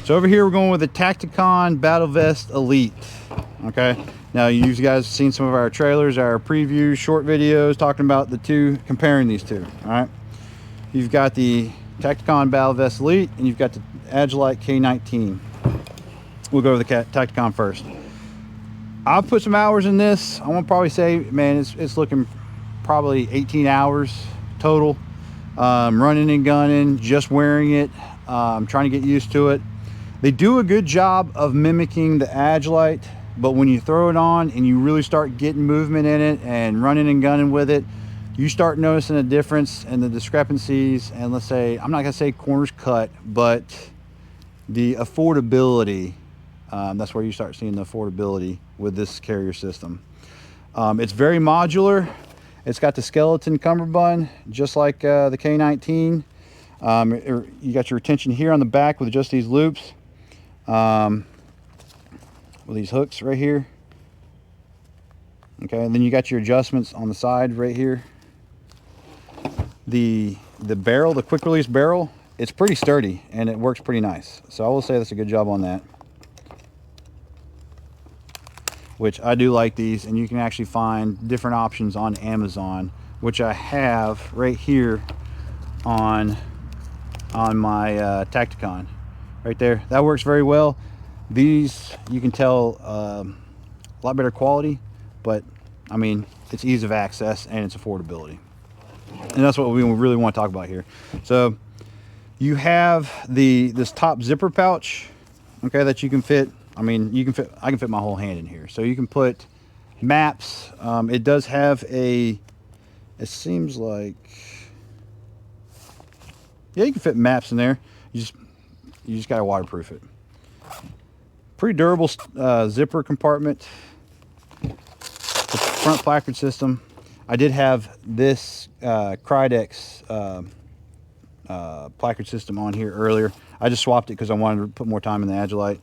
So over here we're going with the Tacticon Battle Vest Elite. Okay, now you guys have seen some of our trailers, our previews, short videos talking about the two, comparing these two. All right, you've got the Tacticon Battle Vest Elite and you've got the Agilite K19. We'll go over the Tacticon first. I've put some hours in this. I want to probably say, man, it's looking probably 18 hours total. Running and gunning, just wearing it, trying to get used to it. They do a good job of mimicking the Agilite, but when you throw it on and you really start getting movement in it and running and gunning with it, you start noticing a difference and the discrepancies. And let's say, I'm not gonna say corners cut, but the affordability, that's where you start seeing the affordability with this carrier system. It's very modular. It's got the skeleton cummerbund, just like the K19. You got your retention here on the back with just these loops, with these hooks right here. Okay, and then you got your adjustments on the side right here. The barrel, the quick release barrel, it's pretty sturdy and it works pretty nice. So I will say that's a good job on that. Which I do like these, and you can actually find different options on Amazon, which I have right here on my Tacticon right there. That works very well. These, you can tell, a lot better quality, but I mean, it's ease of access and it's affordability, and that's what we really want to talk about here. So you have this top zipper pouch, okay, that you can fit. I mean, I can fit my whole hand in here. So you can put maps. It does have it seems like, yeah, you can fit maps in there. You just got to waterproof it. Pretty durable zipper compartment. The front placard system. I did have this Krydex placard system on here earlier. I just swapped it because I wanted to put more time in the Agilite.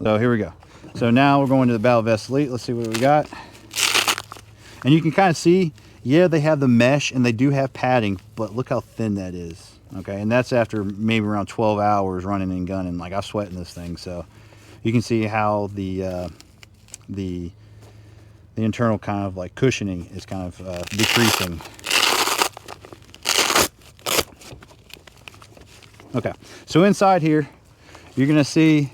So here we go. So now we're going to the Battle Vest Elite. Let's see what we got. And you can kind of see, yeah, they have the mesh and they do have padding, but look how thin that is. Okay, and that's after maybe around 12 hours running and gunning. Like, I sweat in this thing, so you can see how the internal kind of like cushioning is kind of decreasing. Okay, so inside here, you're gonna see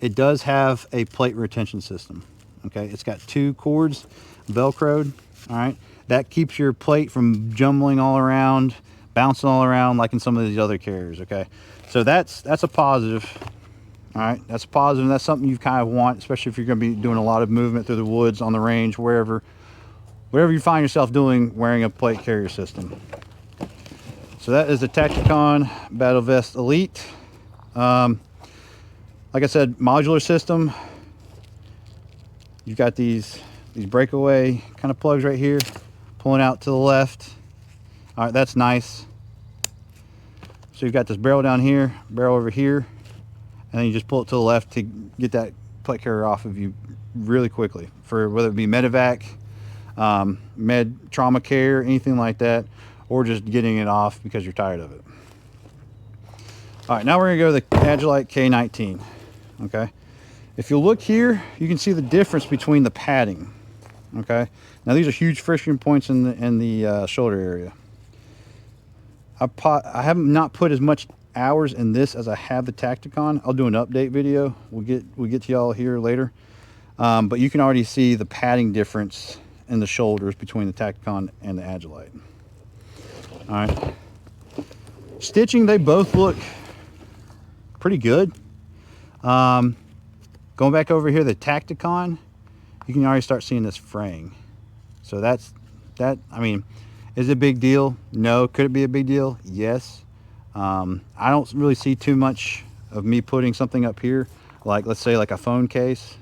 it does have a plate retention system. Okay, it's got 2 cords, Velcroed. All right, that keeps your plate from jumbling all around, bouncing all around like in some of these other carriers. Okay, so that's a positive. All right, that's a positive. And that's something you kind of want, especially if you're going to be doing a lot of movement through the woods, on the range, wherever you find yourself doing, wearing a plate carrier system. So that is the Tacticon Battle Vest Elite. Like I said, modular system. You've got these breakaway kind of plugs right here, pulling out to the left. All right, that's nice. So you've got this barrel down here, barrel over here, and then you just pull it to the left to get that plate carrier off of you really quickly, for whether it be medevac, med trauma care, anything like that, or just getting it off because you're tired of it. All right, now we're gonna go to the Agilite K19. Okay, if you look here, you can see the difference between the padding. Okay, now these are huge friction points in the shoulder area. I have not put as much hours in this as I have the Tacticon. I'll do an update video. We'll get to y'all here later. But you can already see the padding difference in the shoulders between the Tacticon and the Agilite. All right, stitching, they both look pretty good. Going back over here, the Tacticon, you can already start seeing this fraying. So that, I mean, is it a big deal? No. Could it be a big deal? Yes. I don't really see too much of me putting something up here, like, let's say, like a phone case.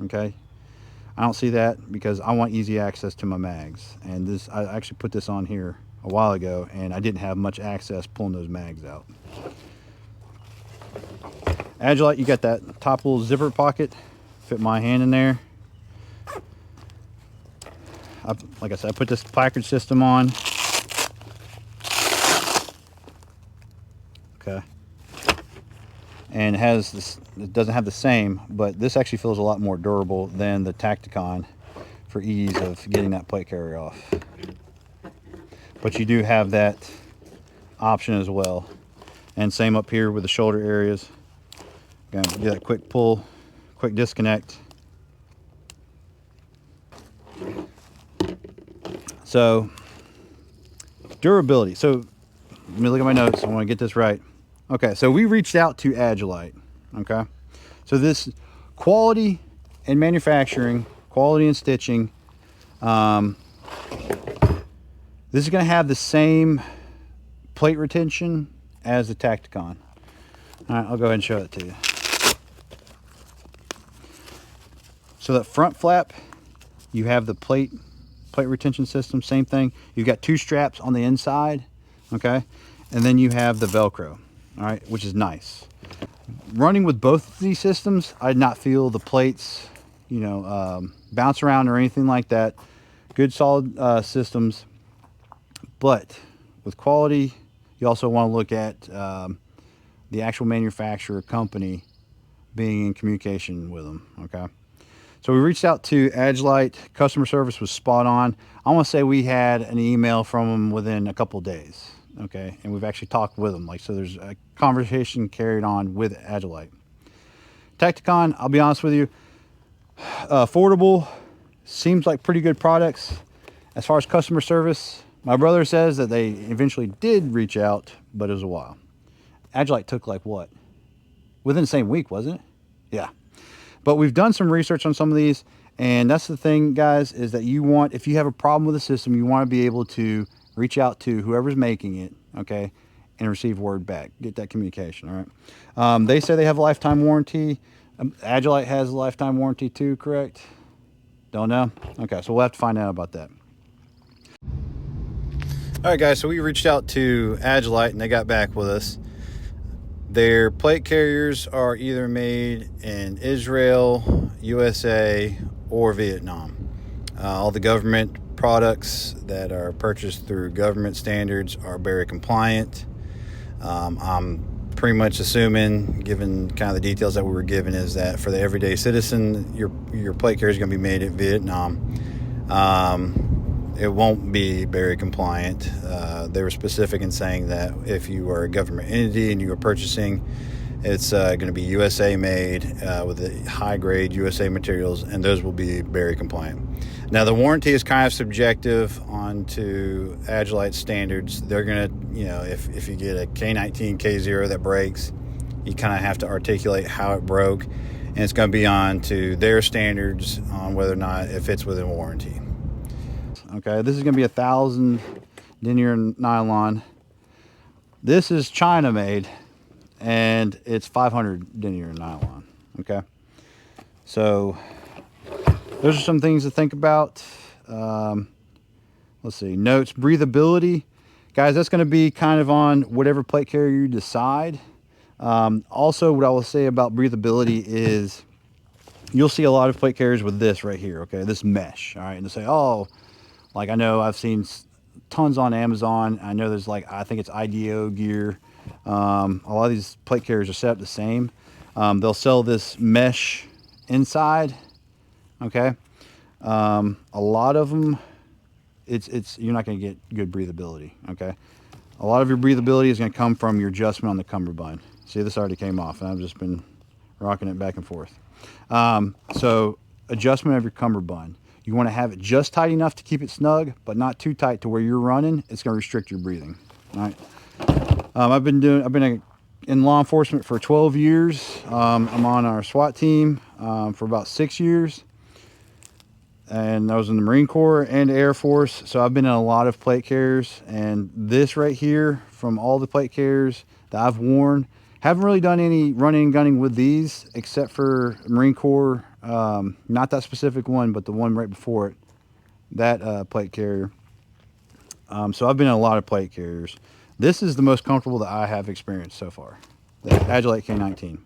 Okay, I don't see that because I want easy access to my mags. And this, I actually put this on here a while ago, and I didn't have much access pulling those mags out. Agilite, you got that top little zipper pocket, fit my hand in there. Like I said, I put this placard system on. Okay. And it has this, it doesn't have the same, but this actually feels a lot more durable than the Tacticon for ease of getting that plate carrier off. But you do have that option as well. And same up here with the shoulder areas. Gonna do that quick pull, quick disconnect. So durability. So let me look at my notes. I want to get this right. Okay, so we reached out to Agilite. Okay, so this quality and manufacturing, quality and stitching. This is going to have the same plate retention as the Tacticon. All right, I'll go ahead and show it to you. So that front flap, you have the plate retention system, same thing. You've got 2 straps on the inside, okay? And then you have the Velcro, all right, which is nice. Running with both of these systems, I did not feel the plates, you know, bounce around or anything like that. Good solid systems. But with quality, you also want to look at the actual manufacturer company being in communication with them, okay? So we reached out to Agilite. Customer service was spot on. I want to say we had an email from them within a couple of days, okay? And we've actually talked with them. Like, so there's a conversation carried on with Agilite. Tacticon, I'll be honest with you, affordable, seems like pretty good products. As far as customer service, my brother says that they eventually did reach out, but it was a while. Agilite took like what? Within the same week, wasn't it? Yeah. But we've done some research on some of these, and that's the thing, guys, is that you want, if you have a problem with the system, you want to be able to reach out to whoever's making it, okay, and receive word back, get that communication, all right? They say they have a lifetime warranty. Agilite has a lifetime warranty too, correct? Don't know? Okay, so we'll have to find out about that. All right, guys, so we reached out to Agilite, and they got back with us. Their plate carriers are either made in Israel, USA, or Vietnam. All the government products that are purchased through government standards are BVE compliant. I'm pretty much assuming, given kind of the details that we were given, is that for the everyday citizen, your plate carrier is going to be made in Vietnam. It won't be BVE compliant. They were specific in saying that if you are a government entity and you are purchasing, it's going to be USA made with the high grade USA materials, and those will be BVE compliant. Now, the warranty is kind of subjective onto Agilite standards. They're going to, you know, if you get a K19, K0 that breaks, you kind of have to articulate how it broke, and it's going to be on to their standards on whether or not it fits within warranty. Okay, this is going to be 1,000 denier nylon. This is China made, and it's 500 denier nylon. Okay, so those are some things to think about. Let's see, notes, breathability. Guys, that's going to be kind of on whatever plate carrier you decide. Also, what I will say about breathability is you'll see a lot of plate carriers with this right here, okay, this mesh, all right, and they say, oh, like I know I've seen tons on Amazon. I know there's like, I think it's IDO gear. A lot of these plate carriers are set up the same. They'll sell this mesh inside, okay. A lot of them, you're not going to get good breathability, okay. A lot of your breathability is going to come from your adjustment on the cummerbund. See, this already came off, and I've just been rocking it back and forth. So adjustment of your cummerbund. You want to have it just tight enough to keep it snug, but not too tight to where you're running. It's going to restrict your breathing. All right. I've been in law enforcement for 12 years. I'm on our SWAT team for about 6 years, and I was in the Marine Corps and Air Force. So I've been in a lot of plate carriers, and this right here, from all the plate carriers that I've worn, haven't really done any running and gunning with these except for Marine Corps. Not that specific one, but the one right before it, that plate carrier. So I've been in a lot of plate carriers. This is the most comfortable that I have experienced so far, the Agilite K19.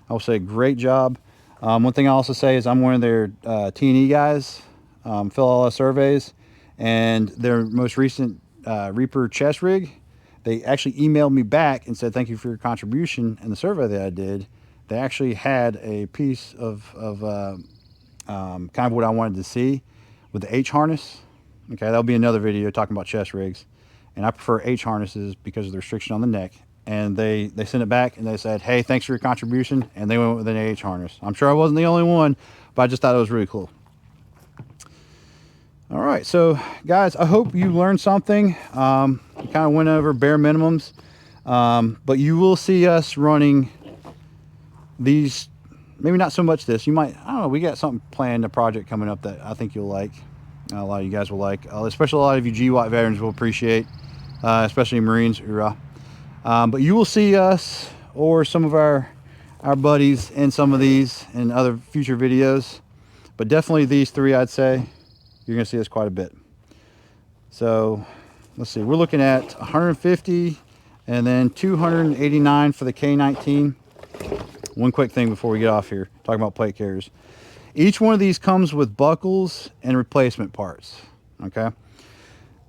I will say great job. One thing I also say is I'm one of their T&E guys, fill all our surveys, and their most recent Reaper chest rig they actually emailed me back and said, thank you for your contribution. And the survey that I did, they actually had a piece of kind of what I wanted to see with the H harness. Okay, that'll be another video talking about chest rigs. And I prefer H harnesses because of the restriction on the neck. And they sent it back and they said, hey, thanks for your contribution. And they went with an H harness. I'm sure I wasn't the only one, but I just thought it was really cool. All right, so guys, I hope you learned something. We kind of went over bare minimums, but you will see us running these. Maybe not so much this. You might, I don't know, we got something planned, a project coming up that I think you'll like. A lot of you guys will like, especially a lot of you GWAT veterans will appreciate, especially Marines. But you will see us or some of our buddies in some of these and other future videos. But definitely these three, I'd say, you're gonna see us quite a bit. So let's see, we're looking at 150 and then 289 for the K19. One quick thing before we get off here, talking about plate carriers. Each one of these comes with buckles and replacement parts, okay?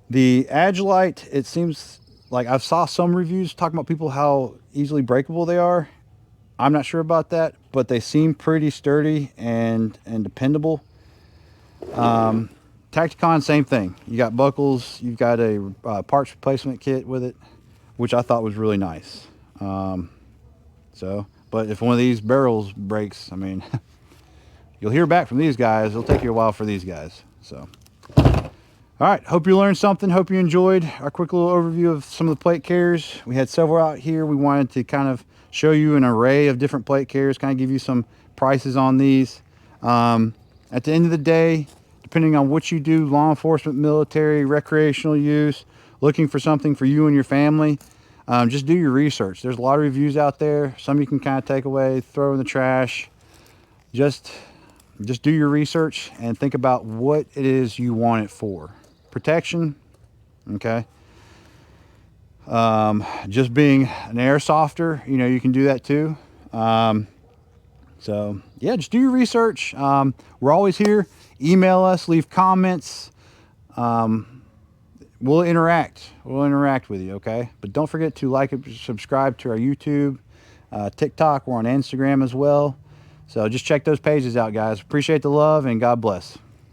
The Agilite, it seems like I've saw some reviews talking about people how easily breakable they are. I'm not sure about that, but they seem pretty sturdy and dependable. Tacticon, same thing. You got buckles, you've got a parts replacement kit with it, which I thought was really nice. But if one of these barrels breaks, I mean, you'll hear back from these guys. It'll take you a while for these guys. So, all right. Hope you learned something. Hope you enjoyed our quick little overview of some of the plate carriers. We had several out here. We wanted to kind of show you an array of different plate carriers, kind of give you some prices on these. At the end of the day, depending on what you do, law enforcement, military, recreational use, looking for something for you and your family, just do your research. There's a lot of reviews out there. Some you can kind of take away, throw in the trash. Just do your research and think about what it is you want it for. Protection, okay? Just being an airsofter, you know, you can do that too. So yeah, just do your research. We're always here. Email us, leave comments. We'll interact with you, okay? But don't forget to like and subscribe to our YouTube, TikTok. We're on Instagram as well. So just check those pages out, guys. Appreciate the love and God bless.